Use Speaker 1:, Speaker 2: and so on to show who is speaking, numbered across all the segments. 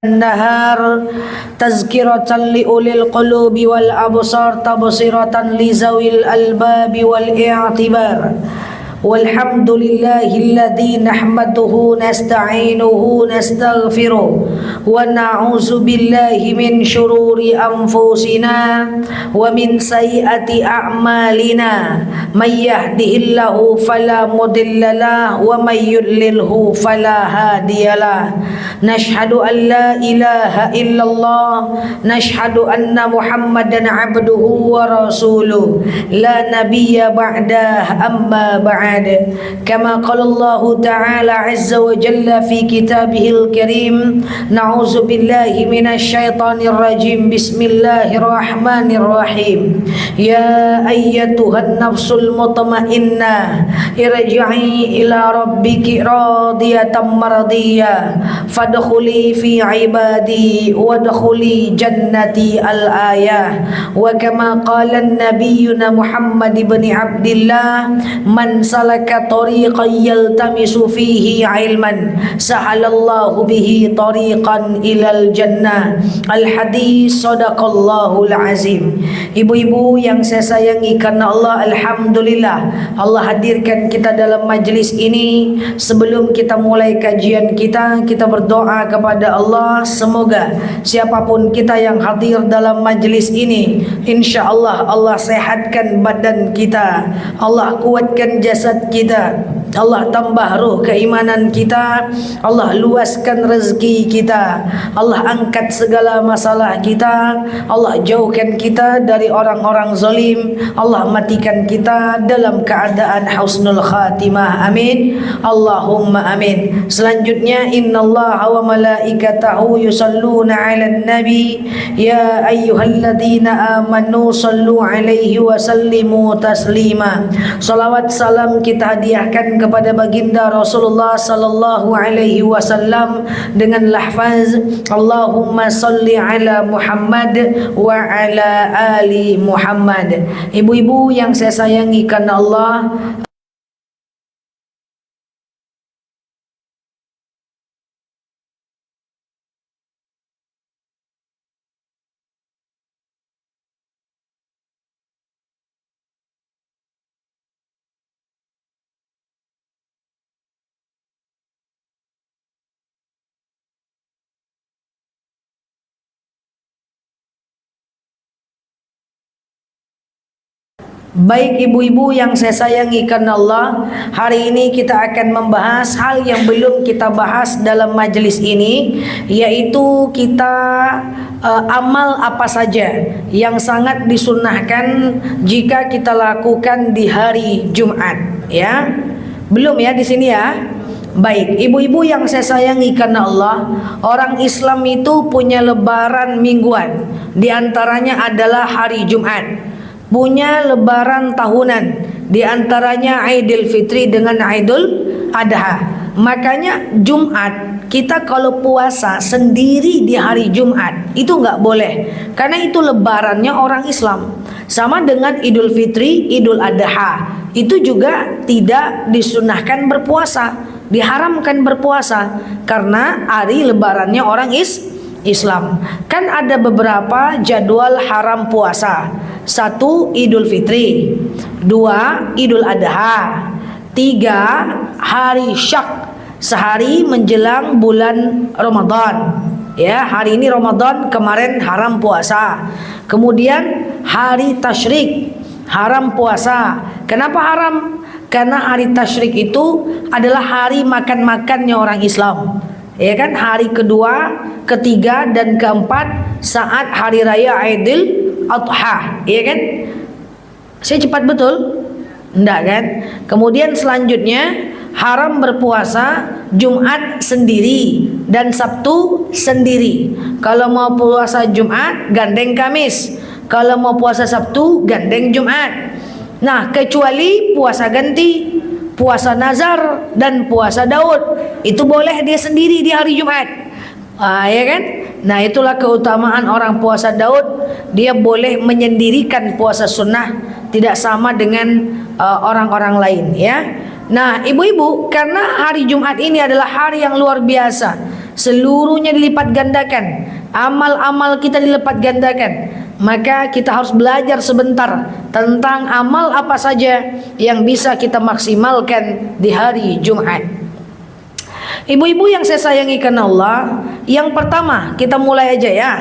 Speaker 1: النهار تذكرة لأولي القلوب والأبصار تبصرة لذوي الألباب والاعتبار والحمد لله الذي نحمده نستعينه نستغفره ونعوذ بالله من شرور أنفسنا ومن سيئات أعمالنا من يهده الله فلا مضل له ومن يضلله فلا هادي له نشهد أن لا إله إلا الله نشهد أن محمدا عبده ورسوله لا نبي بعده أما بعد كما قال الله تعالى عز وجل في كتابه الكريم نعوذ بالله من الشيطان الرجيم بسم الله الرحمن الرحيم يا أيتها النفس المطمئنة ارجعي إلى ربك راضية مرضية فادخلي في عبادي وادخلي جنتي الآية وكما قال نبينا محمد بن عبد الله من سلك طريقا يلتمس فيه علما سهل الله به طريقا إلى الجنة الحديث صدق الله العظيم. Ibu-ibu yang saya sayangi karena Allah, alhamdulillah Allah hadirkan kita dalam majlis ini. Sebelum kita mulai kajian kita berdoa kepada Allah, semoga siapapun kita yang hadir dalam majlis ini, insyaallah Allah sehatkan badan kita, Allah kuatkan jasad kita, Allah tambah ruh keimanan kita, Allah luaskan rezeki kita, Allah angkat segala masalah kita, Allah jauhkan kita dari orang-orang zalim, Allah matikan kita dalam keadaan husnul khatimah, amin Allahumma amin. Selanjutnya innallaha wa malaikatahu yusalluna 'alan nabi ya ayyuhalladzina amanu sallu 'alaihi wa sallimu taslima. Salawat salam kita hadiahkan kepada baginda Rasulullah sallallahu alaihi wasallam dengan lafaz Allahumma salli ala Muhammad wa ala ali Muhammad. Ibu-ibu yang saya sayangi karena Allah, baik ibu-ibu yang saya sayangi karena Allah, hari ini kita akan membahas hal yang belum kita bahas dalam majelis ini, yaitu kita amal apa saja yang sangat disunnahkan jika kita lakukan di hari Jumat, ya. Belum ya di sini ya. Baik, ibu-ibu yang saya sayangi karena Allah, orang Islam itu punya lebaran mingguan, di antaranya adalah hari Jumat. Punya lebaran tahunan, di antaranya Idul Fitri dengan Idul Adha. Makanya Jumat, kita kalau puasa sendiri di hari Jumat itu nggak boleh, karena itu lebarannya orang Islam. Sama dengan Idul Fitri, Idul Adha, itu juga tidak disunahkan berpuasa, diharamkan berpuasa karena hari lebarannya orang Islam. Kan ada beberapa jadwal haram puasa. 1. Idul Fitri, 2. Idul Adha, 3. Hari Syak, sehari menjelang bulan Ramadan. Ya, hari ini Ramadan, kemarin haram puasa. Kemudian hari Tasyrik, haram puasa. Kenapa haram? Karena hari Tasyrik itu adalah hari makan-makannya orang Islam. Ya kan, hari kedua, ketiga dan keempat saat hari raya Idul Adha, ya kan? Saya cepat betul? Enggak kan? Kemudian selanjutnya haram berpuasa Jumat sendiri dan Sabtu sendiri. Kalau mau puasa Jumat gandeng Kamis, kalau mau puasa Sabtu gandeng Jumat. Nah, kecuali puasa ganti, puasa nazar dan puasa Daud, itu boleh dia sendiri di hari Jumat. Ya kan? Nah, itulah keutamaan orang puasa Daud, dia boleh menyendirikan puasa sunnah, tidak sama dengan orang-orang lain, ya. Nah, ibu-ibu, karena hari Jumat ini adalah hari yang luar biasa, seluruhnya dilipat gandakan. Amal-amal kita dilipat gandakan. Maka kita harus belajar sebentar tentang amal apa saja yang bisa kita maksimalkan di hari Jumat. Ibu-ibu yang saya sayangi karena Allah, yang pertama kita mulai aja ya.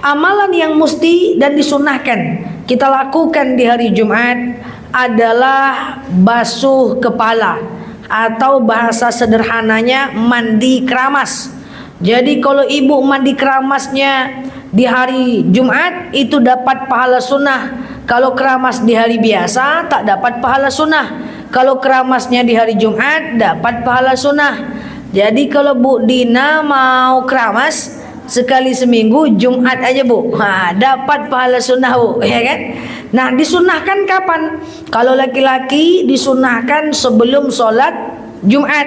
Speaker 1: Amalan yang mesti dan disunahkan kita lakukan di hari Jumat adalah basuh kepala, atau bahasa sederhananya mandi keramas. Jadi kalau ibu mandi keramasnya di hari Jumat itu dapat pahala sunnah. Kalau keramas di hari biasa tak dapat pahala sunnah. Kalau keramasnya di hari Jumat dapat pahala sunnah. Jadi kalau Bu Dina mau keramas sekali seminggu Jumat aja Bu, dapat pahala sunnah Bu, ya kan? Nah, disunahkan kapan? Kalau laki-laki disunahkan sebelum sholat Jumat,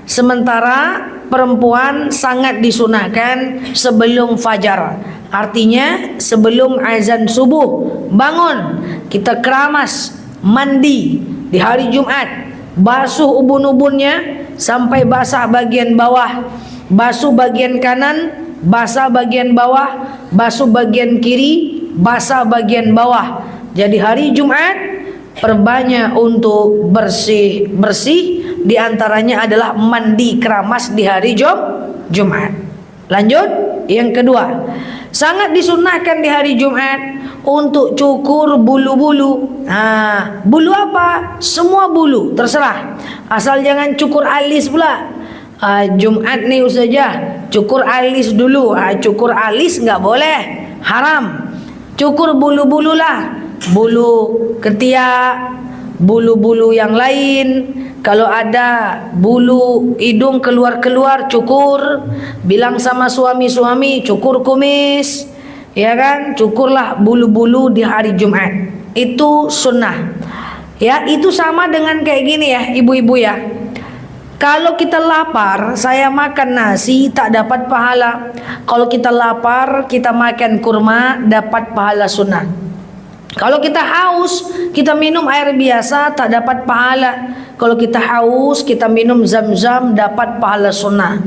Speaker 1: sementara perempuan sangat disunahkan sebelum fajar. Artinya sebelum azan subuh bangun, kita keramas, mandi di hari Jumat, basuh ubun-ubunnya sampai basah bagian bawah, basuh bagian kanan, basah bagian bawah, basuh bagian kiri, basah bagian bawah. Jadi hari Jumat perbanyak untuk bersih-bersih, diantaranya adalah mandi keramas di hari Jumat. Lanjut, yang kedua, sangat disunahkan di hari Jumat untuk cukur bulu-bulu. Bulu apa? Semua bulu, terserah. Asal jangan cukur alis pula. Jumat nih Ustazah, cukur alis dulu. Cukur alis nggak boleh, haram. Cukur bulu-bulu lah, bulu ketiak, bulu-bulu yang lain. Kalau ada bulu hidung keluar-keluar, cukur. Bilang sama suami-suami, cukur kumis, ya kan? Cukurlah bulu-bulu di hari Jumat. Itu sunnah. Ya, itu sama dengan kayak gini ya, ibu-ibu ya. Kalau kita lapar, saya makan nasi tak dapat pahala. Kalau kita lapar, kita makan kurma dapat pahala sunnah. Kalau kita haus, kita minum air biasa tak dapat pahala. Kalau kita haus, kita minum zam-zam dapat pahala sunnah.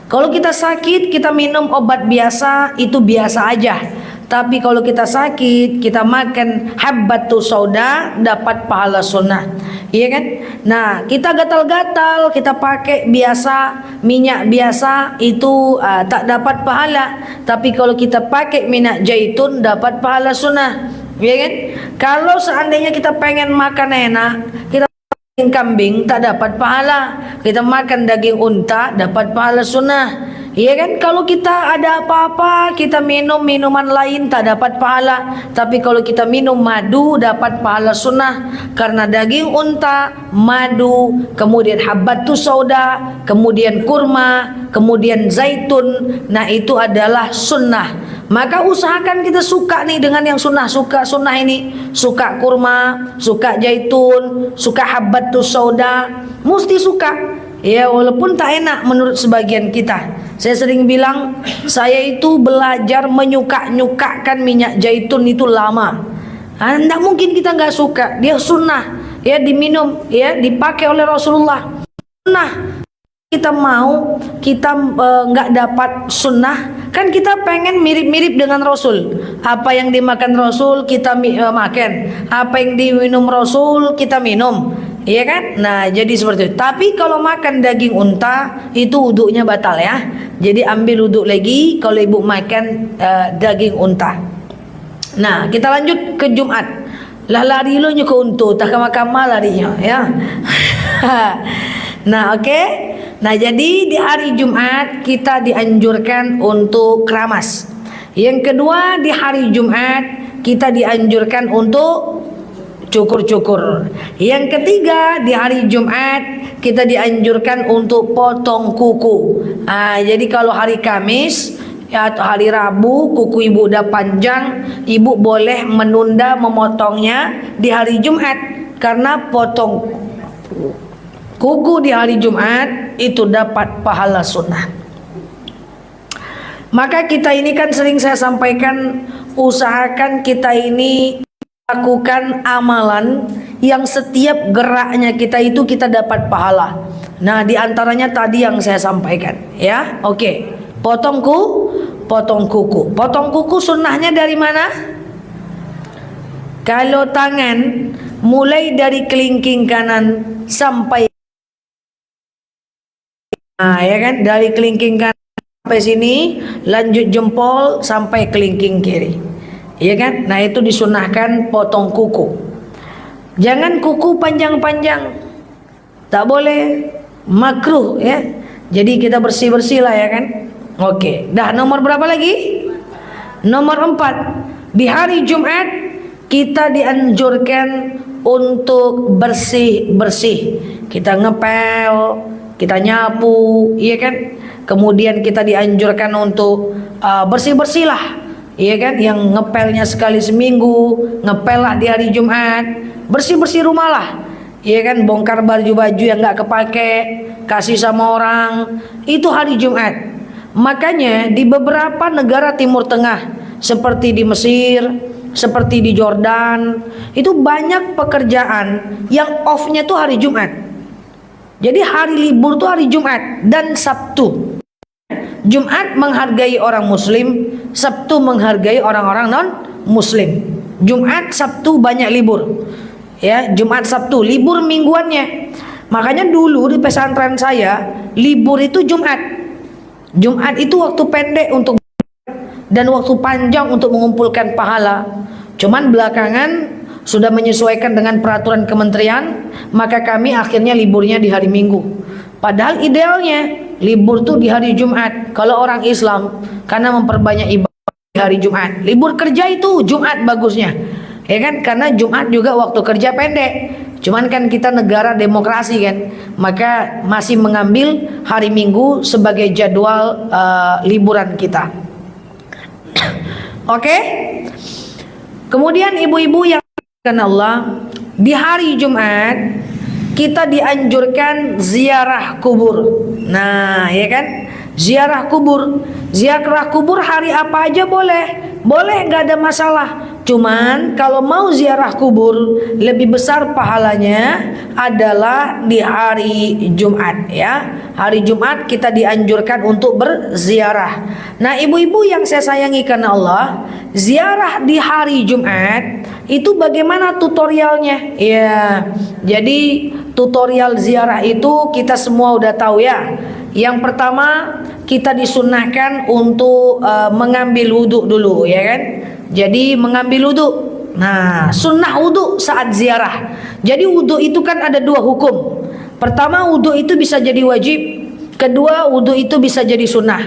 Speaker 1: Kalau kita sakit, kita minum obat biasa, itu biasa aja. Tapi kalau kita sakit, kita makan habbatus sauda dapat pahala sunnah. Iya kan? Nah, kita gatal-gatal, kita pakai biasa, minyak biasa, itu tak dapat pahala. Tapi kalau kita pakai minyak zaitun dapat pahala sunnah. Iya kan? Kalau seandainya kita pengen makan enak, kita daging kambing tak dapat pahala. Kita makan daging unta dapat pahala sunnah. Iya kan? Kalau kita ada apa-apa, kita minum minuman lain tak dapat pahala. Tapi kalau kita minum madu dapat pahala sunnah. Karena daging unta, madu, kemudian habbatus sauda, kemudian kurma, kemudian zaitun. Nah, itu adalah sunnah. Maka usahakan kita suka nih dengan yang sunnah. Suka sunnah ini, suka kurma, suka zaitun, suka habbatus sauda, mesti suka. Ya, walaupun tak enak menurut sebagian kita. Saya sering bilang, saya itu belajar menyuka-nyukakan minyak zaitun itu lama. Tidak mungkin kita nggak suka. Dia sunnah, ya diminum, ya dipakai oleh Rasulullah. Sunnah. Kita mau, kita nggak dapat sunnah, kan kita pengen mirip-mirip dengan Rasul. Apa yang dimakan Rasul kita makan, apa yang diminum Rasul kita minum. Iya kan? Nah, jadi seperti itu. Tapi kalau makan daging unta itu wuduknya batal ya. Jadi ambil wuduk lagi kalau ibu makan daging unta. Nah, kita lanjut ke Jumat. Lah lari lo ke unta, tak kama-kama larinya ya. Nah, oke. Nah, jadi di hari Jumat kita dianjurkan untuk keramas. Yang kedua, di hari Jumat kita dianjurkan untuk cukur-cukur. Yang ketiga, di hari Jumat kita dianjurkan untuk potong kuku. Jadi kalau hari Kamis atau hari Rabu kuku ibu udah panjang, ibu boleh menunda memotongnya di hari Jumat, karena potong kuku di hari Jumat itu dapat pahala sunnah. Maka kita ini kan sering saya sampaikan, usahakan kita ini lakukan amalan yang setiap geraknya kita itu kita dapat pahala. Nah, di antaranya tadi yang saya sampaikan, ya. Oke. Potong kuku. Potong kuku sunnahnya dari mana? Kalau tangan mulai dari kelingking kanan sampai ya kan, dari kelingking kanan sampai sini, lanjut jempol sampai kelingking kiri. Ya kan? Nah, itu disunahkan potong kuku. Jangan kuku panjang-panjang. Tak boleh, makruh ya. Jadi kita bersih-bersih lah ya kan. Oke, dah nomor berapa lagi? Nomor 4. Di hari Jumat kita dianjurkan untuk bersih-bersih. Kita ngepel, kita nyapu, iya kan? Kemudian kita dianjurkan untuk bersih-bersih lah. Iya kan, yang ngepelnya sekali seminggu, ngepel lah di hari Jumat, bersih-bersih rumah lah. Iya kan, bongkar baju-baju yang nggak kepake, kasih sama orang, itu hari Jumat. Makanya di beberapa negara Timur Tengah, seperti di Mesir, seperti di Jordan, itu banyak pekerjaan yang off-nya tuh hari Jumat. Jadi hari libur tuh hari Jumat dan Sabtu. Jumat menghargai orang Muslim, Sabtu menghargai orang-orang non-Muslim. Jumat, Sabtu banyak libur. Ya, Jumat, Sabtu libur mingguannya. Makanya dulu di pesantren saya libur itu Jumat. Jumat itu waktu pendek untuk dan waktu panjang untuk mengumpulkan pahala. Cuman belakangan sudah menyesuaikan dengan peraturan kementerian, maka kami akhirnya liburnya di hari Minggu. Padahal idealnya libur tuh di hari Jumat kalau orang Islam, karena memperbanyak ibadah di hari Jumat. Libur kerja itu Jumat bagusnya, ya kan? Karena Jumat juga waktu kerja pendek. Cuman kan kita negara demokrasi kan, maka masih mengambil hari Minggu sebagai jadwal liburan kita. Oke? Kemudian ibu-ibu yang dimuliakan Allah, di hari Jumat kita dianjurkan ziarah kubur. Nah, ya kan? Ziarah kubur. Ziarah kubur hari apa aja boleh. Boleh, nggak ada masalah. Cuman kalau mau ziarah kubur, lebih besar pahalanya adalah di hari Jumat ya. Hari Jumat kita dianjurkan untuk berziarah. Nah, ibu-ibu yang saya sayangi karena Allah, ziarah di hari Jumat itu bagaimana tutorialnya? Ya, jadi tutorial ziarah itu kita semua udah tahu ya. Yang pertama, kita disunahkan untuk mengambil wudhu dulu, ya kan? Jadi mengambil wudhu. Nah, sunnah wudhu saat ziarah. Jadi wudhu itu kan ada dua hukum. Pertama, wudhu itu bisa jadi wajib. Kedua, wudhu itu bisa jadi sunnah.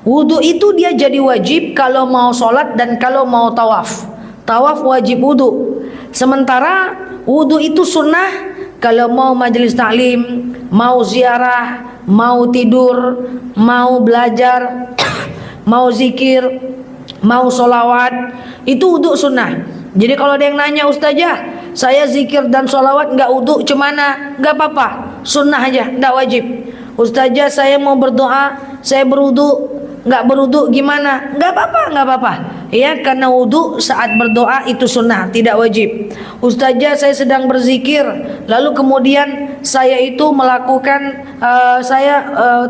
Speaker 1: Wudhu itu dia jadi wajib kalau mau sholat dan kalau mau tawaf. Tawaf wajib wudhu. Sementara wudhu itu sunnah kalau mau majelis taklim, mau ziarah, mau tidur, mau belajar, mau zikir, mau sholawat, itu wudhu sunnah. Jadi kalau ada yang nanya, Ustazah, saya zikir dan sholawat nggak wudhu, cemana? Nggak apa-apa, sunnah aja, nggak wajib. Ustazah, saya mau berdoa, saya berwudhu, nggak berwudhu gimana? Nggak apa-apa, nggak apa-apa. Ya, karena wudhu saat berdoa itu sunnah, tidak wajib. Ustazah, saya sedang berzikir, lalu kemudian saya itu melakukan,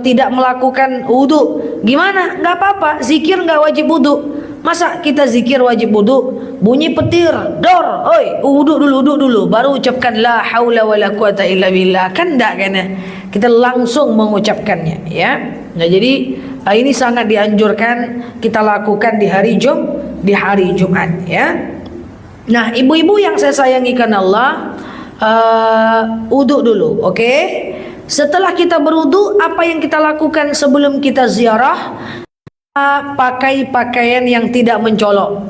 Speaker 1: tidak melakukan wudhu, gimana? Nggak apa-apa, zikir nggak wajib wudhu. Masa kita zikir wajib wudhu? Bunyi petir, dor, oi, wudhu dulu, baru ucapkan la haula wala quwata illa billah. Kan enggak kan? Kita langsung mengucapkannya, ya. Nah, jadi ini sangat dianjurkan kita lakukan di hari Jumat, ya. Nah, ibu-ibu yang saya sayangi karena Allah, wudhu dulu, oke? Setelah kita berwudhu, apa yang kita lakukan sebelum kita ziarah? Pakai pakaian yang tidak mencolok.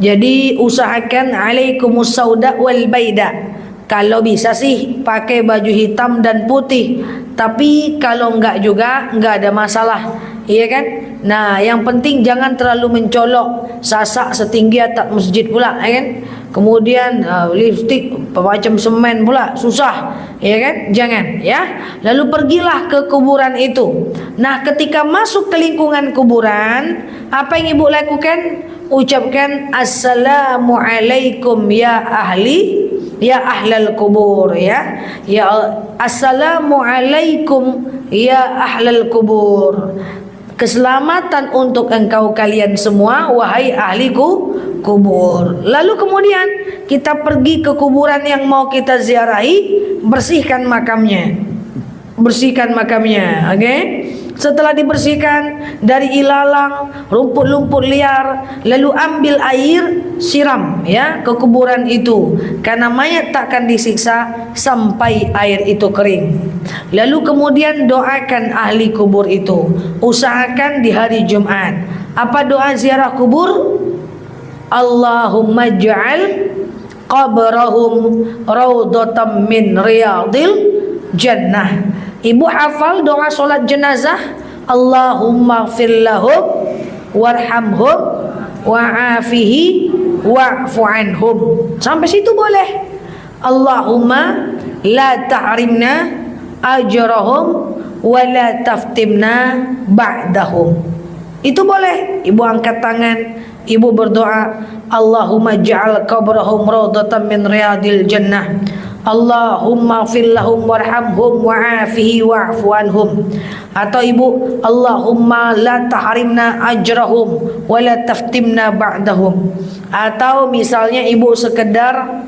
Speaker 1: Jadi usahakan alaikumus sauda wal baida. Kalau bisa sih pakai baju hitam dan putih. Tapi kalau enggak juga enggak ada masalah. iya kan? Nah, yang penting jangan terlalu mencolok, sasak setinggi atap masjid pula, ya kan? Kemudian lipstik macam semen pula, susah, ya kan? Jangan, ya. Lalu pergilah ke kuburan itu. Nah, ketika masuk ke lingkungan kuburan, apa yang ibu lakukan? Ucapkan assalamualaikum ya ahli, ya ahlal kubur, ya. Ya assalamualaikum ya ahlal kubur. Keselamatan untuk engkau kalian semua, wahai ahli kubur. Lalu kemudian kita pergi ke kuburan yang mau kita ziarahi, bersihkan makamnya. Bersihkan makamnya, oke? Setelah dibersihkan dari ilalang, rumput-rumput liar, lalu ambil air, siram ya ke kuburan itu, karena mayat takkan disiksa sampai air itu kering. Lalu kemudian doakan ahli kubur itu. Usahakan di hari Jumat. Apa doa ziarah kubur? Allahumma ja'al qabrahum raudhatam min riyadil jannah. Ibu hafal doa solat jenazah? Allahumma ighfir lahum warhamhum wa'afihi wa'fu anhum. Sampai situ boleh. Allahumma la tahrimna ajrahum wa la taftimna ba'dahum. Itu boleh. Ibu angkat tangan, ibu berdoa, Allahumma ja'al qabrahum raudhatan min riyadil jannah. Allahumma ighfir lahum warhamhum wa'afihi wa'fu anhum. Atau ibu, Allahumma la tahrimna ajrahum wa la taftimna ba'dahum. Atau misalnya ibu sekedar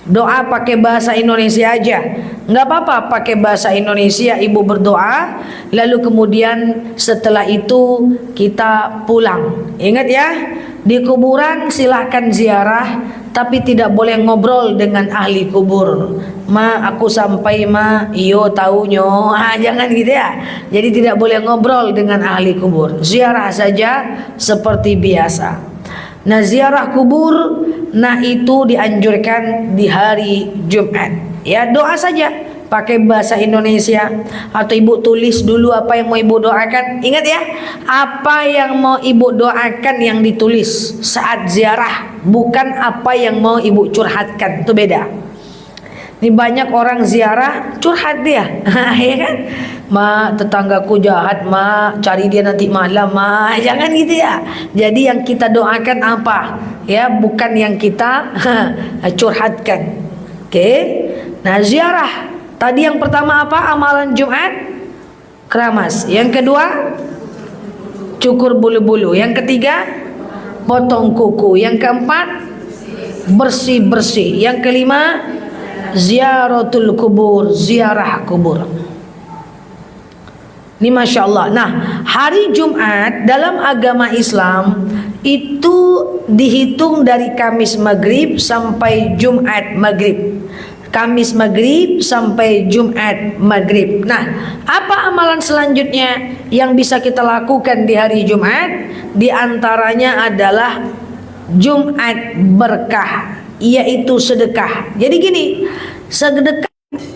Speaker 1: doa pakai bahasa Indonesia aja, nggak apa-apa pakai bahasa Indonesia ibu berdoa. Lalu kemudian setelah itu kita pulang. Ingat ya, di kuburan silahkan ziarah, tapi tidak boleh ngobrol dengan ahli kubur. Ma, aku sampai ma, iyo tahunya, jangan gitu ya. Jadi tidak boleh ngobrol dengan ahli kubur. Ziarah saja seperti biasa. Nah, ziarah kubur, nah itu dianjurkan di hari Jumat. Ya, doa saja pakai bahasa Indonesia, atau ibu tulis dulu apa yang mau ibu doakan. Ingat ya, apa yang mau ibu doakan yang ditulis saat ziarah, bukan apa yang mau ibu curhatkan. Itu beda. Ini banyak orang ziarah curhat dia, ya kan? Ma, tetanggaku jahat, ma, cari dia nanti malam, ma. Jangan gitu ya. Jadi yang kita doakan apa? Ya, bukan yang kita curhatkan. Oke? Nah, ziarah. Tadi yang pertama apa? Amalan Jumat? Keramas. Yang kedua, cukur bulu-bulu. Yang ketiga, potong kuku. Yang keempat, bersih-bersih. Yang kelima, ziaratul kubur, ziarah kubur. Ini Masya Allah. Nah, hari Jumat dalam agama Islam itu dihitung dari Kamis Maghrib sampai Jumat Maghrib. Kamis Maghrib sampai Jumat Maghrib. Nah, apa amalan selanjutnya yang bisa kita lakukan di hari Jumat? Di antaranya adalah Jumat berkah, yaitu sedekah. Jadi gini,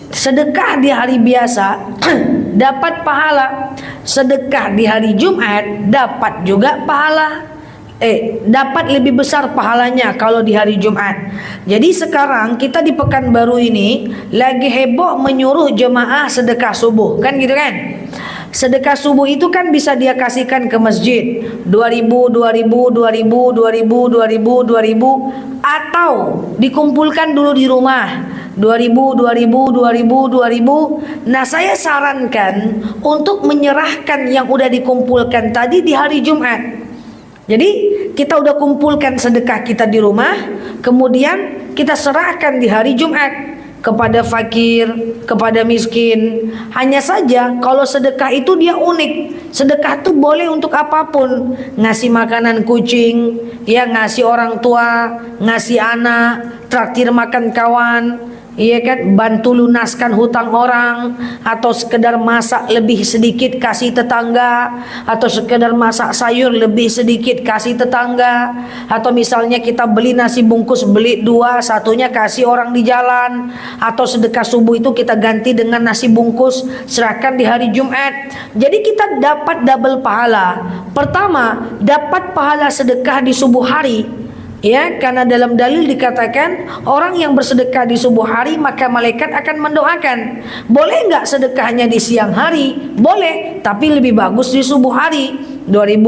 Speaker 1: sedekah di hari biasa dapat pahala, sedekah di hari Jumat dapat juga pahala. Dapat lebih besar pahalanya kalau di hari Jumat. Jadi sekarang kita di Pekanbaru ini lagi heboh menyuruh jemaah sedekah subuh, kan gitu kan? Sedekah subuh itu kan bisa dia kasihkan ke masjid 2000, 2000, 2000, 2000, 2000, 2000, atau dikumpulkan dulu di rumah 2000, 2000, 2000, 2000. Nah, saya sarankan untuk menyerahkan yang udah dikumpulkan tadi di hari Jumat. Jadi kita udah kumpulkan sedekah kita di rumah, kemudian kita serahkan di hari Jumat kepada fakir, kepada miskin. Hanya saja kalau sedekah itu dia unik. Sedekah itu boleh untuk apapun. Ngasih makanan kucing, ya, ngasih orang tua, ngasih anak, traktir makan kawan, iya kan, bantu lunaskan hutang orang, atau sekedar masak lebih sedikit kasih tetangga, atau sekedar masak sayur lebih sedikit kasih tetangga, atau misalnya kita beli nasi bungkus, beli 2, satunya kasih orang di jalan, atau sedekah subuh itu kita ganti dengan nasi bungkus serahkan di hari Jumat. Jadi kita dapat double pahala. Pertama, dapat pahala sedekah di subuh hari. Ya, karena dalam dalil dikatakan orang yang bersedekah di subuh hari maka malaikat akan mendoakan. Boleh nggak sedekahnya di siang hari? Boleh, tapi lebih bagus di subuh hari. 2000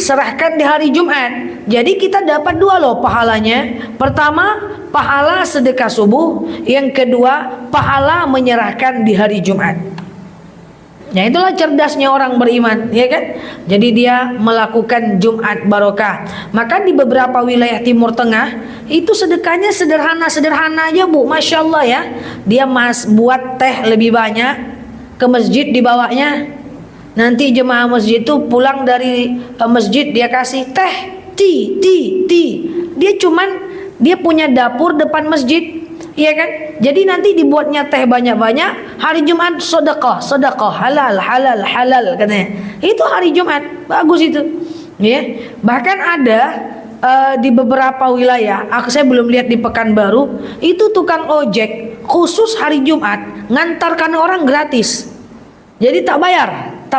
Speaker 1: serahkan di hari Jumat. Jadi kita dapat 2 loh pahalanya. Pertama, pahala sedekah subuh. Yang kedua, pahala menyerahkan di hari Jumat. Ya, itulah cerdasnya orang beriman, ya kan? Jadi dia melakukan Jumat barokah. Maka di beberapa wilayah Timur Tengah itu sedekahnya sederhana-sederhana aja, Bu. Masya Allah ya. Dia buat teh lebih banyak, ke masjid dibawanya. Nanti jemaah masjid itu pulang dari masjid dia kasih teh, tea. Dia punya dapur depan masjid. Iya kan? Jadi nanti dibuatnya teh banyak-banyak. Hari Jumat sedekah, halal katanya. Itu hari Jumat, bagus itu. Ya. Bahkan ada di beberapa wilayah, saya belum lihat di Pekanbaru, itu tukang ojek khusus hari Jumat ngantarkan orang gratis. Jadi tak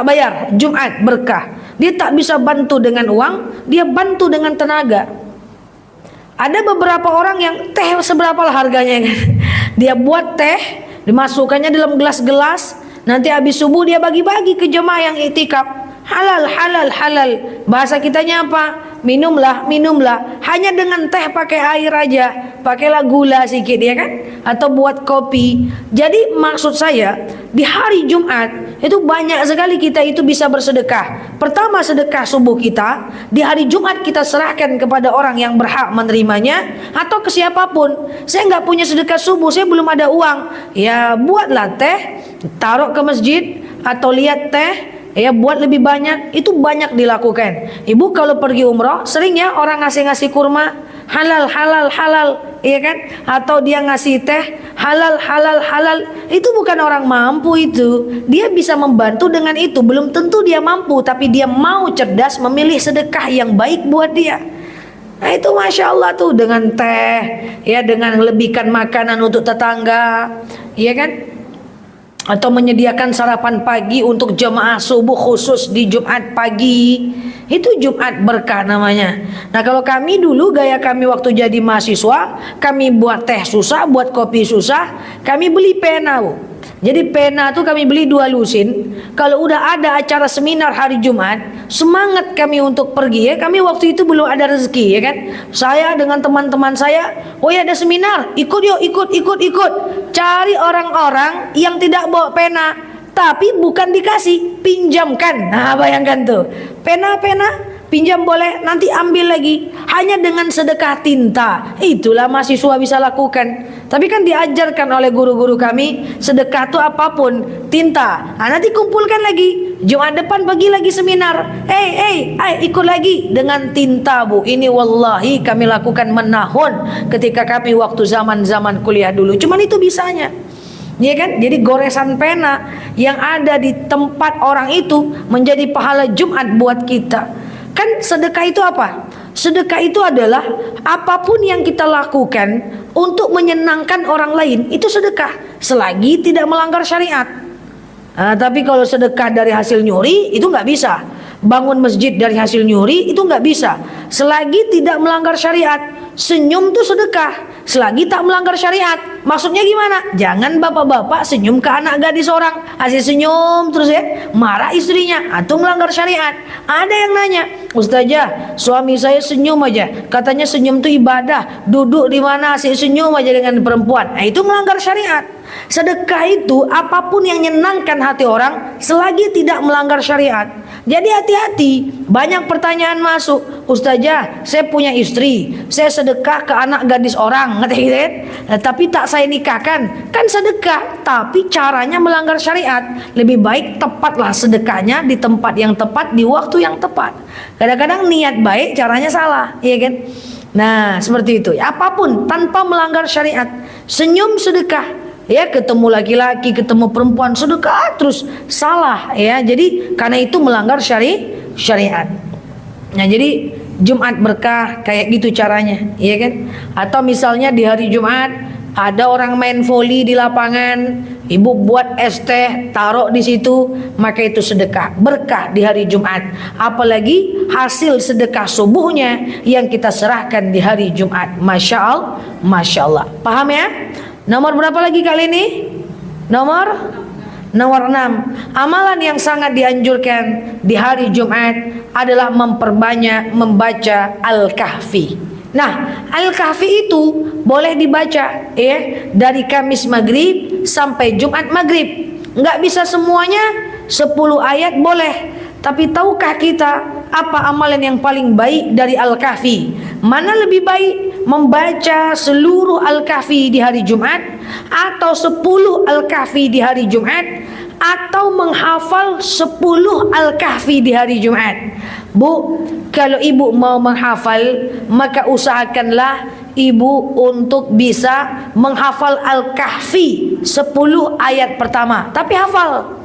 Speaker 1: bayar Jumat berkah. Dia tak bisa bantu dengan uang, dia bantu dengan tenaga. Ada beberapa orang yang teh seberapa lah harganya kan? Dia buat teh, dimasukkannya dalam gelas-gelas, nanti habis subuh dia bagi-bagi ke jemaah yang itikaf. Halal. Bahasa kitanya apa? Minumlah. Hanya dengan teh pakai air aja, pakailah gula sedikit ya kan? Atau buat kopi. Jadi maksud saya di hari Jumat itu banyak sekali kita itu bisa bersedekah. Pertama, sedekah subuh kita di hari Jumat kita serahkan kepada orang yang berhak menerimanya atau ke siapapun. Saya nggak punya sedekah subuh, saya belum ada uang. Ya buatlah teh, taruh ke masjid atau lihat teh. Ya buat lebih banyak, itu banyak dilakukan. Ibu kalau pergi umroh sering ya orang ngasih kurma halal, iya kan? Atau dia ngasih teh halal. Itu bukan orang mampu itu. Dia bisa membantu dengan itu. Belum tentu dia mampu, tapi dia mau cerdas memilih sedekah yang baik buat dia. Nah itu Masya Allah tuh, dengan teh, ya dengan lebihkan makanan untuk tetangga, iya kan? Atau menyediakan sarapan pagi untuk jemaah subuh khusus di Jumat pagi. Itu Jumat berkah namanya. Nah kalau kami dulu, gaya kami waktu jadi mahasiswa, kami buat teh susah, buat kopi susah, kami beli pena, Bu. Jadi pena tuh kami beli 2 lusin. Kalau udah ada acara seminar hari Jumat, semangat kami untuk pergi ya. Kami waktu itu belum ada rezeki ya kan. Saya dengan teman-teman saya, oh ya ada seminar, ikut yuk, ikut. Cari orang-orang yang tidak bawa pena, tapi bukan dikasih, pinjamkan. Nah bayangkan tuh, pena pinjam boleh, nanti ambil lagi, hanya dengan sedekah tinta. Itulah mahasiswa bisa lakukan. Tapi kan diajarkan oleh guru-guru kami, sedekah itu apapun, tinta. Nah, nanti kumpulkan lagi, Jumat depan pergi lagi seminar. Ikut lagi dengan tinta, Bu. Ini wallahi kami lakukan menahun ketika kami waktu zaman kuliah dulu. Cuman itu bisanya. Ya kan? Jadi goresan pena yang ada di tempat orang itu menjadi pahala Jumat buat kita. Kan sedekah itu apa? Sedekah itu adalah apapun yang kita lakukan untuk menyenangkan orang lain, itu sedekah selagi tidak melanggar syariat. Tapi kalau sedekah dari hasil nyuri itu nggak bisa. Bangun masjid dari hasil nyuri itu nggak bisa selagi tidak melanggar syariat. Senyum itu sedekah selagi tak melanggar syariat. Maksudnya gimana? Jangan bapak-bapak senyum ke anak gadis orang, hasil senyum terus ya, marah istrinya atau melanggar syariat. Ada yang nanya, Ustazah, suami saya senyum aja, katanya senyum itu ibadah, duduk di mana hasil senyum aja dengan perempuan. Nah itu melanggar syariat. Sedekah itu apapun yang menyenangkan hati orang selagi tidak melanggar syariat. Jadi hati-hati, banyak pertanyaan masuk, Ustazah, saya punya istri, saya sedekah ke anak gadis orang, tapi tak saya nikahkan, kan sedekah, tapi caranya melanggar syariat. Lebih baik tepatlah sedekahnya di tempat yang tepat, di waktu yang tepat. Kadang-kadang niat baik, caranya salah, ya kan? Nah, seperti itu. Apapun tanpa melanggar syariat. Senyum sedekah. Ya, ketemu laki-laki, ketemu perempuan sedekah terus salah ya. Jadi karena itu melanggar syariat. Nah, jadi Jumat berkah kayak gitu caranya, ya kan? Atau misalnya di hari Jumat ada orang main voli di lapangan, ibu buat es teh, taruh di situ, maka itu sedekah, berkah di hari Jumat. Apalagi hasil sedekah subuhnya yang kita serahkan di hari Jumat. Masya Allah, Masya Allah. Paham ya? Nomor berapa lagi kali ini? Nomor 6. Amalan yang sangat dianjurkan di hari Jumat adalah memperbanyak membaca Al-Kahfi. Nah, Al-Kahfi itu boleh dibaca ya dari Kamis maghrib sampai Jumat maghrib. Nggak bisa semuanya 10 ayat boleh. Tapi tahukah kita apa amalan yang paling baik dari Al-Kahfi? Mana lebih baik, membaca seluruh Al-Kahfi di hari Jumat atau 10 Al-Kahfi di hari Jumat, atau menghafal 10 Al-Kahfi di hari Jumat? Bu, kalau ibu mau menghafal, maka usahakanlah ibu untuk bisa menghafal Al-Kahfi 10 ayat pertama. Tapi hafal,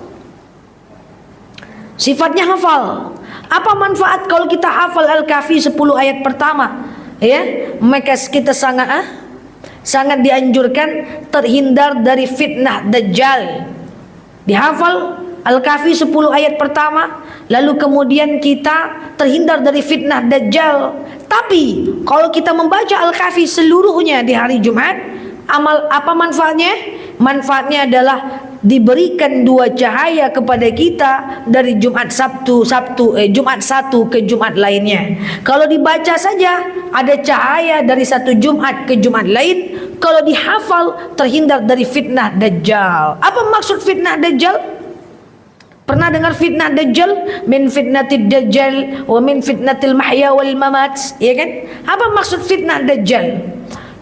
Speaker 1: sifatnya hafal. Apa manfaat kalau kita hafal Al-Kahfi 10 ayat pertama? Ya, maka kita sangat dianjurkan terhindar dari fitnah Dajjal. Dihafal Al-Kahfi 10 ayat pertama, lalu kemudian kita terhindar dari fitnah Dajjal. Tapi kalau kita membaca Al-Kahfi seluruhnya di hari Jumat, apa manfaatnya? Manfaatnya adalah diberikan 2 cahaya kepada kita dari Jumat Jumat satu ke Jumat lainnya. Kalau dibaca saja ada cahaya dari satu Jumat ke Jumat lain. Kalau dihafal terhindar dari fitnah Dajjal. Apa maksud fitnah Dajjal? Pernah dengar fitnah Dajjal? Min fitnatid Dajjal wa min fitnatil mahya wal mamat, ya kan? Apa maksud fitnah Dajjal?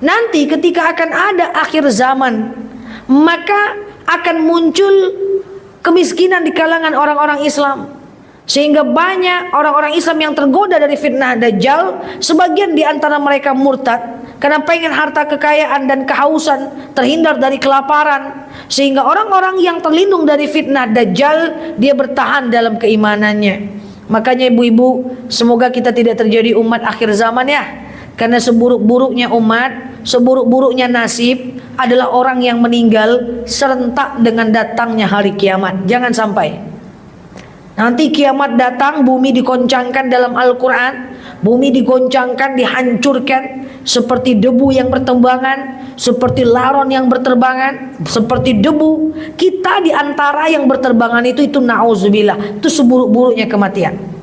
Speaker 1: Nanti ketika akan ada akhir zaman, maka akan muncul kemiskinan di kalangan orang-orang Islam, sehingga banyak orang-orang Islam yang tergoda dari fitnah Dajjal. Sebagian di antara mereka murtad karena pengen harta kekayaan dan kehausan, terhindar dari kelaparan. Sehingga orang-orang yang terlindung dari fitnah Dajjal, dia bertahan dalam keimanannya. Makanya ibu-ibu, semoga kita tidak terjadi umat akhir zaman ya. Karena seburuk-buruknya umat, seburuk-buruknya nasib adalah orang yang meninggal serentak dengan datangnya hari kiamat. Jangan sampai nanti kiamat datang, bumi digoncangkan dalam Al-Quran, bumi digoncangkan, dihancurkan seperti debu yang berterbangan, seperti laron yang berterbangan, seperti debu. Kita di antara yang berterbangan itu na'udzubillah, itu seburuk-buruknya kematian.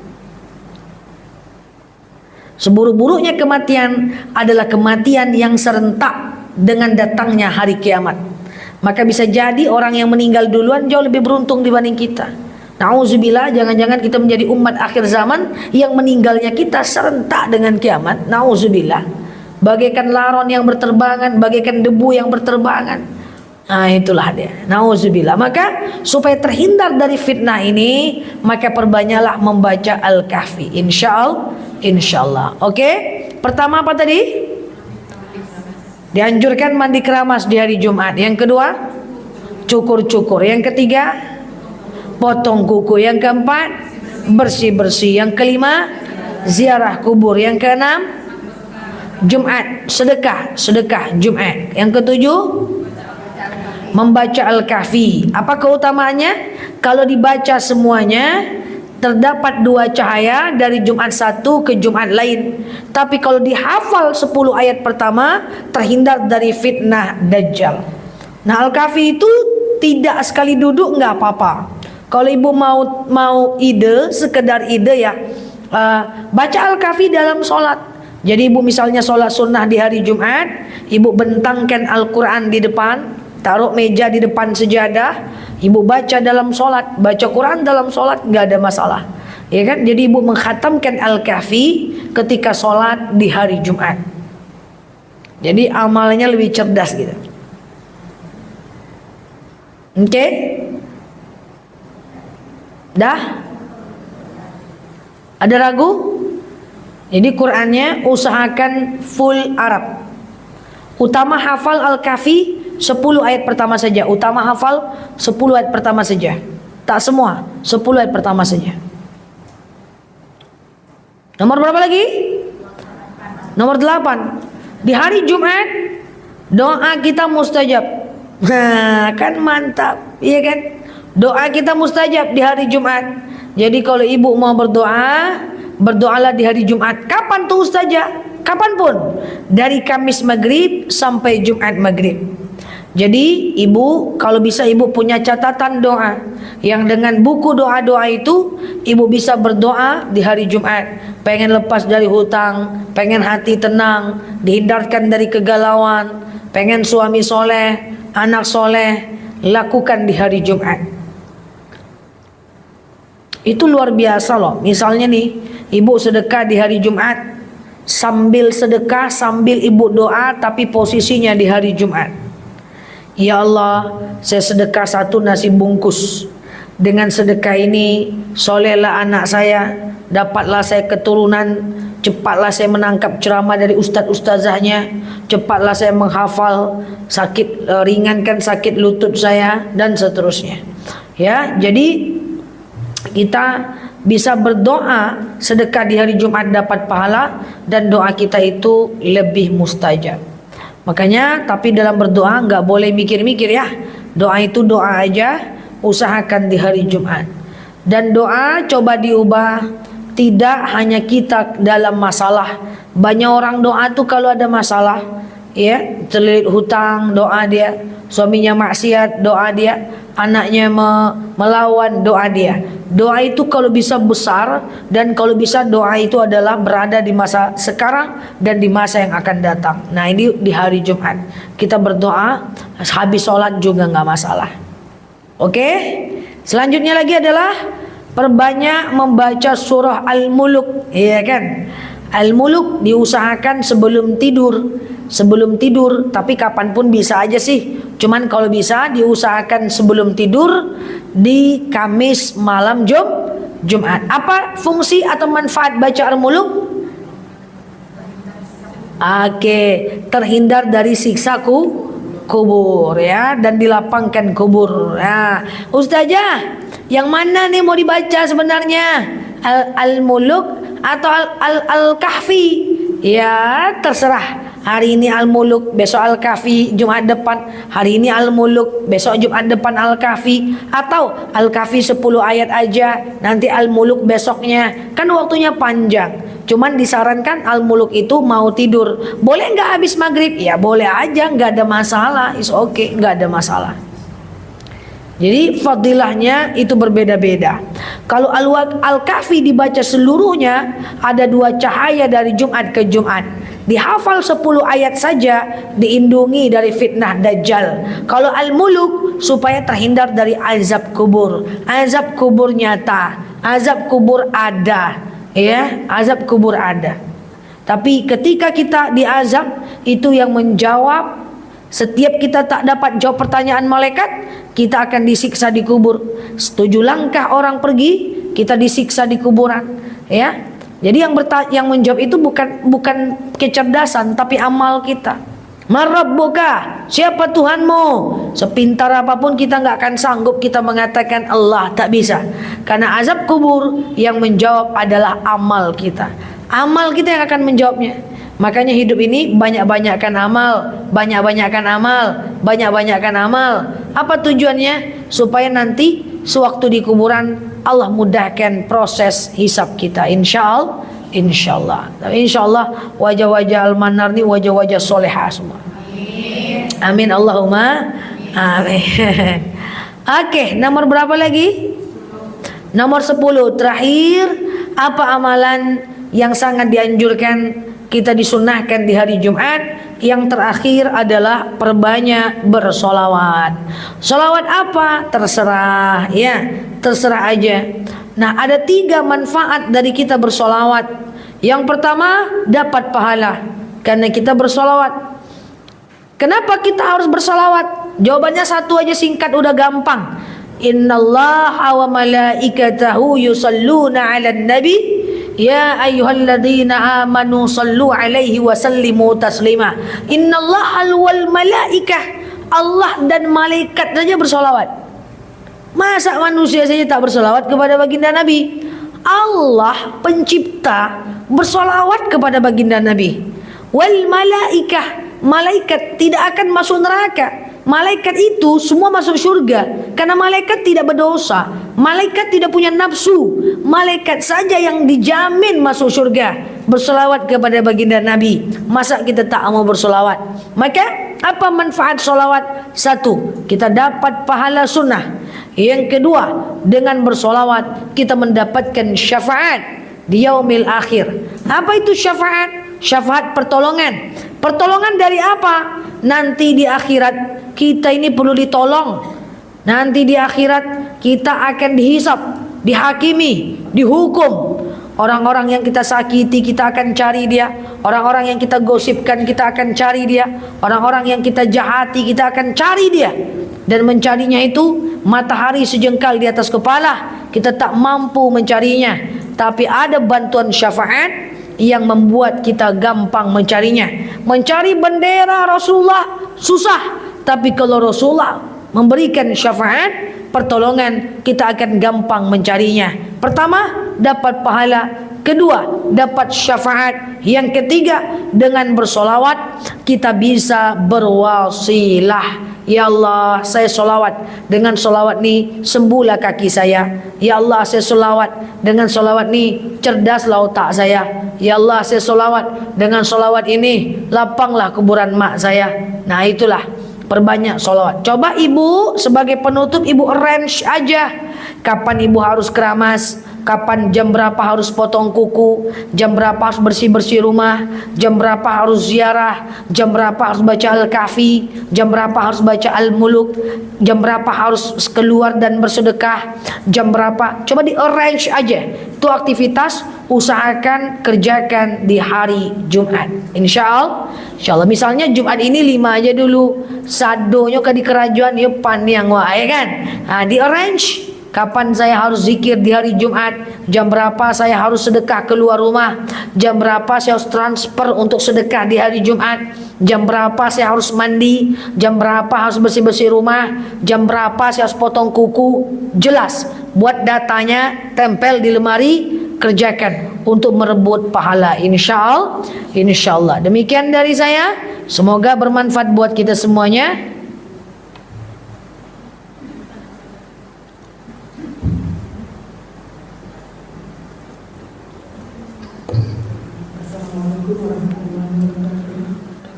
Speaker 1: Seburuk-buruknya kematian adalah kematian yang serentak dengan datangnya hari kiamat. Maka bisa jadi orang yang meninggal duluan jauh lebih beruntung dibanding kita. Nauzubillah, jangan-jangan kita menjadi umat akhir zaman yang meninggalnya kita serentak dengan kiamat. Nauzubillah. Bagaikan laron yang berterbangan, bagaikan debu yang berterbangan. Nah, itulah dia. Nauzubillah. Maka supaya terhindar dari fitnah ini, maka perbanyaklah membaca Al-Kahfi. Insyaallah. Oke? Pertama apa tadi? Dianjurkan mandi keramas di hari Jumat. Yang kedua, cukur-cukur. Yang ketiga, potong kuku. Yang keempat, bersih-bersih. Yang kelima, ziarah kubur. Yang keenam, Jumat, sedekah Jumat. Yang ketujuh, membaca Al-Kahfi. Apa keutamaannya? Kalau dibaca semuanya, terdapat 2 cahaya dari Jumat satu ke Jumat lain. Tapi kalau dihafal 10 ayat pertama, terhindar dari fitnah Dajjal. Nah, Al-Kahfi itu tidak sekali duduk nggak apa-apa. Kalau ibu mau ide, sekedar ide ya, baca Al-Kahfi dalam sholat. Jadi ibu misalnya sholat sunnah di hari Jumat, ibu bentangkan Al-Quran di depan, taruh meja di depan sejadah, ibu baca dalam sholat, baca Quran dalam sholat, nggak ada masalah, ya kan? Jadi ibu mengkhatamkan Al-Kahfi ketika sholat di hari Jumat. Jadi amalnya lebih cerdas gitu. Oke? Dah? Ada ragu? Jadi Qur'annya usahakan full Arab. Utama hafal Al-Kahfi 10 ayat pertama saja. Utama hafal 10 ayat pertama saja. Tak semua, 10 ayat pertama saja. Nomor berapa lagi? Nomor 8. Di hari Jumat doa kita mustajab. Nah, kan mantap, iya kan? Doa kita mustajab di hari Jumat. Jadi kalau ibu mau berdoa, berdoalah di hari Jumat. Kapan tuh ustazah? Kapanpun. Dari Kamis maghrib sampai Jumat maghrib. Jadi ibu kalau bisa ibu punya catatan doa yang dengan buku doa-doa itu ibu bisa berdoa di hari Jumat. Pengen lepas dari hutang, pengen hati tenang, dihindarkan dari kegalauan, pengen suami soleh, anak soleh, lakukan di hari Jumat. Itu luar biasa loh. Misalnya nih, ibu sedekah di hari Jumat, sambil sedekah, sambil ibu doa, tapi posisinya di hari Jumat. Ya Allah, saya sedekah 1 nasi bungkus. Dengan sedekah ini, solehlah anak saya, dapatlah saya keturunan, cepatlah saya menangkap ceramah dari ustaz-ustazahnya, cepatlah saya menghafal, ringankan sakit lutut saya, dan seterusnya. Ya, jadi kita bisa berdoa sedekah di hari Jumat dapat pahala dan doa kita itu lebih mustajab. Makanya tapi dalam berdoa nggak boleh mikir-mikir ya. Doa itu doa aja, usahakan di hari Jumat. Dan doa coba diubah, tidak hanya kita dalam masalah. Banyak orang doa tuh kalau ada masalah, ya, terlilit hutang, doa dia, suaminya maksiat, doa dia, anaknya melawan, doa dia. Doa itu kalau bisa besar, dan kalau bisa doa itu adalah berada di masa sekarang dan di masa yang akan datang. Nah ini di hari Jumat kita berdoa, habis sholat juga nggak masalah. Oke, selanjutnya lagi adalah perbanyak membaca surah Al-Muluk, iya kan? Al-Muluk diusahakan sebelum tidur, tapi kapanpun bisa aja sih. Cuman kalau bisa diusahakan sebelum tidur di Kamis malam Jumat. Apa fungsi atau manfaat baca Al-Muluk? Oke, terhindar dari siksa kubur ya, dan dilapangkan kubur. Nah, ustazah, yang mana nih mau dibaca sebenarnya? Al-Muluk atau Al-Kahfi? Ya, terserah. Hari ini Al-Muluk, besok Al-Kahfi, Jumat depan. Hari ini Al-Muluk, besok Jumat depan Al-Kahfi. Atau Al-Kahfi 10 ayat aja, nanti Al-Muluk besoknya. Kan waktunya panjang. Cuman disarankan Al-Muluk itu mau tidur. Boleh nggak habis maghrib? Ya boleh aja, nggak ada masalah. It's okay, nggak ada masalah. Jadi fadilahnya itu berbeda-beda. Kalau Al-Kahfi dibaca seluruhnya, ada 2 cahaya dari Jumat ke Jumat. Dihafal 10 ayat saja, diindungi dari fitnah Dajjal. Kalau Al-Muluk supaya terhindar dari azab kubur. Azab kubur nyata, azab kubur ada, ya, azab kubur ada. Tapi ketika kita diazab, itu yang menjawab. Setiap kita tak dapat jawab pertanyaan malaikat, kita akan disiksa di kubur. 7 langkah orang pergi, kita disiksa di kuburan, ya. Jadi yang menjawab itu bukan kecerdasan, tapi amal kita. Man rabbuka? Siapa Tuhanmu? Sepintar apapun kita nggak akan sanggup kita mengatakan Allah, tak bisa. Karena azab kubur yang menjawab adalah amal kita. Amal kita yang akan menjawabnya. Makanya hidup ini banyak-banyakkan amal, banyak-banyakkan amal, banyak-banyakkan amal. Apa tujuannya? Supaya nanti sewaktu di kuburan Allah mudahkan proses hisab kita. Insyaallah. Insyaallah wajah-wajah Al-Manar ini wajah-wajah solehah semua. Amin Allahumma amin. Oke, nomor berapa lagi? Nomor 10 terakhir, apa amalan yang sangat dianjurkan kita disunahkan di hari Jumat? Yang terakhir adalah perbanyak bersolawat. Solawat apa? Terserah, ya, terserah aja. Nah, ada 3 manfaat dari kita bersolawat. Yang pertama, dapat pahala karena kita bersolawat. Kenapa kita harus bersolawat? Jawabannya satu aja, singkat, udah gampang. Innallaha wa malaikatahu yusalluna 'alan nabi Ya ayyuhalladzina amanu sallu alaihi wa sallimu taslima. Innallaha wal malaikah, Allah dan malaikat saja bersolawat. Masa manusia saja tak bersolawat kepada baginda Nabi? Allah pencipta bersolawat kepada baginda Nabi. Wal malaikah, malaikat tidak akan masuk neraka. Malaikat itu semua masuk surga karena malaikat tidak berdosa. Malaikat tidak punya nafsu. Malaikat saja yang dijamin masuk surga bersolawat kepada baginda Nabi. Masa kita tak mau bersolawat? Maka apa manfaat solawat? Satu, kita dapat pahala sunnah. Yang kedua, dengan bersolawat kita mendapatkan syafaat di yaumil akhir. Apa itu syafaat? Syafaat pertolongan. Pertolongan dari apa? Nanti di akhirat kita ini perlu ditolong. Nanti di akhirat kita akan dihisap, dihakimi, dihukum. Orang-orang yang kita sakiti kita akan cari dia. Orang-orang yang kita gosipkan kita akan cari dia. Orang-orang yang kita jahati kita akan cari dia. Dan mencarinya itu matahari sejengkal di atas kepala. Kita tak mampu mencarinya. Tapi ada bantuan syafaat yang membuat kita gampang mencarinya. Mencari bendera Rasulullah susah, tapi kalau Rasulullah memberikan syafaat pertolongan, kita akan gampang mencarinya. Pertama, dapat pahala. Kedua, dapat syafaat. Yang ketiga, dengan bersolawat kita bisa berwasilah. Ya Allah, saya solawat. Dengan solawat ni sembuhlah kaki saya. Ya Allah, saya solawat. Dengan solawat ni cerdaslah otak saya. Ya Allah, saya solawat. Dengan solawat ini lapanglah kuburan mak saya. Nah, itulah, perbanyak solawat. Coba ibu sebagai penutup, ibu arrange aja kapan ibu harus keramas, kapan, jam berapa harus potong kuku, jam berapa harus bersih-bersih rumah, jam berapa harus ziarah, jam berapa harus baca Al-Kahfi, jam berapa harus baca Al-Muluk, jam berapa harus keluar dan bersedekah, jam berapa. Coba di arrange aja. Itu aktivitas, usahakan kerjakan di hari Jumat. Insyaallah misalnya Jumat ini 5 aja dulu. Sadonyo ke di kerajaan yuk paniang wae kan. Nah, di arrange kapan saya harus zikir di hari Jumat, jam berapa saya harus sedekah keluar rumah, jam berapa saya harus transfer untuk sedekah di hari Jumat, jam berapa saya harus mandi, jam berapa harus bersih-bersih rumah, jam berapa saya harus potong kuku. Jelas, buat datanya, tempel di lemari, kerjakan untuk merebut pahala. Insyaallah. Demikian dari saya, semoga bermanfaat buat kita semuanya.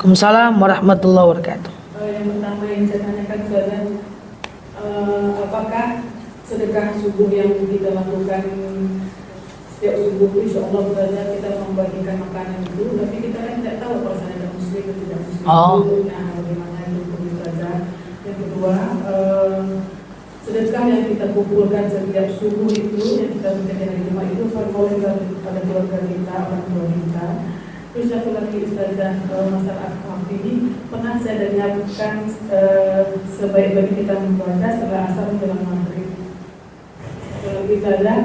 Speaker 1: Waalaikumsalam warahmatullahi wabarakatuh.
Speaker 2: Yang pertama yang saya tanyakan adalah apakah sedekah subuh yang kita lakukan setiap subuh, insya Allah berada kita membagikan makanan itu, tapi kita kan tidak tahu apakah ada muslim atau tidak muslim. Nah, bagaimana itu perlu saja. Yang kedua, sedekah yang kita kumpulkan setiap subuh itu, yang kita berikan di rumah itu, boleh pada keluarga kita, orang tua kita. Terus satu lagi Ustazah, masalah akhlak ini pernah saya dengarkan sebaik-baik kita membaca setelah asar menjelang maghrib. Satu lagi Ustazah,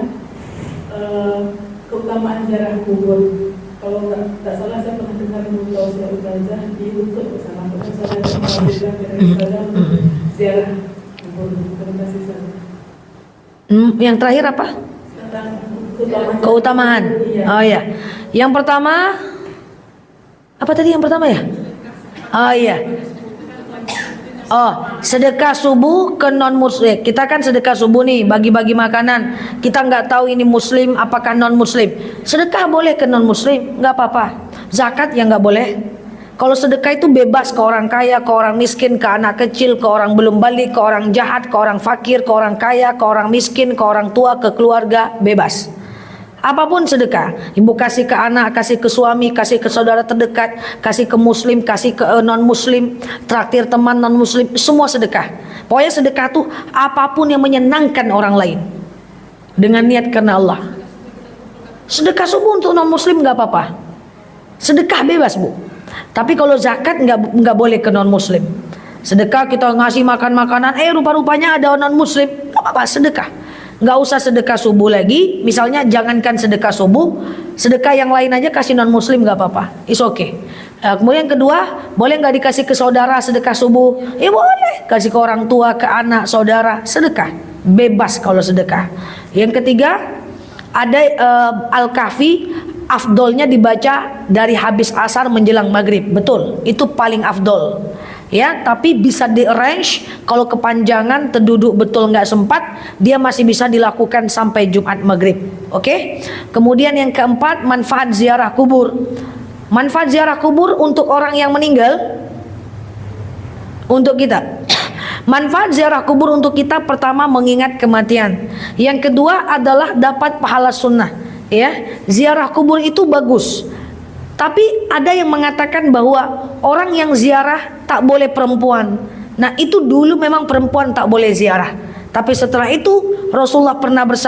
Speaker 2: keutamaan ziarah kubur. Kalau tak salah saya pernah dengar Ustazah di YouTube bersama saya bilang Ustazah ziarah kubur. Terima kasih Ustazah.
Speaker 1: Yang terakhir apa? Keutamaan. Oh ya. Yang pertama apa tadi yang pertama ya? Oh iya. Oh, sedekah subuh ke non muslim. Kita kan sedekah subuh nih, bagi-bagi makanan. Kita nggak tahu ini muslim apakah non muslim. Sedekah boleh ke non muslim, nggak apa-apa. Zakat ya nggak boleh. Kalau sedekah itu bebas ke orang kaya, ke orang miskin, ke anak kecil, ke orang belum balik, ke orang jahat, ke orang fakir, ke orang kaya, ke orang miskin, ke orang tua, ke keluarga, bebas. Apapun sedekah, ibu kasih ke anak, kasih ke suami, kasih ke saudara terdekat, kasih ke muslim, kasih ke non muslim, traktir teman non muslim, semua sedekah. Pokoknya sedekah tuh apapun yang menyenangkan orang lain dengan niat karena Allah. Sedekah subuh untuk non muslim nggak apa-apa, sedekah bebas bu. Tapi kalau zakat nggak boleh ke non muslim. Sedekah kita ngasih makan makanan, rupa-rupanya ada non muslim, nggak apa-apa sedekah. Nggak usah sedekah subuh lagi. Misalnya jangankan sedekah subuh, sedekah yang lain aja kasih non muslim nggak apa-apa, it's okay. Kemudian yang kedua, boleh nggak dikasih ke saudara sedekah subuh? Ya boleh, kasih ke orang tua, ke anak, saudara, sedekah, bebas kalau sedekah. Yang ketiga, ada Al-Kahfi, afdolnya dibaca dari habis asar menjelang maghrib, betul, itu paling afdol. Ya, tapi bisa di-arrange kalau kepanjangan, terduduk betul nggak sempat, dia masih bisa dilakukan sampai Jumat maghrib. Oke? Kemudian yang keempat, manfaat ziarah kubur. Manfaat ziarah kubur untuk orang yang meninggal, untuk kita. Manfaat ziarah kubur untuk kita, pertama mengingat kematian. Yang kedua adalah dapat pahala sunnah. Ya, ziarah kubur itu bagus. Tapi ada yang mengatakan bahwa orang yang ziarah tak boleh perempuan. Nah, itu dulu memang perempuan tak boleh ziarah. Tapi setelah itu Rasulullah pernah bersabda,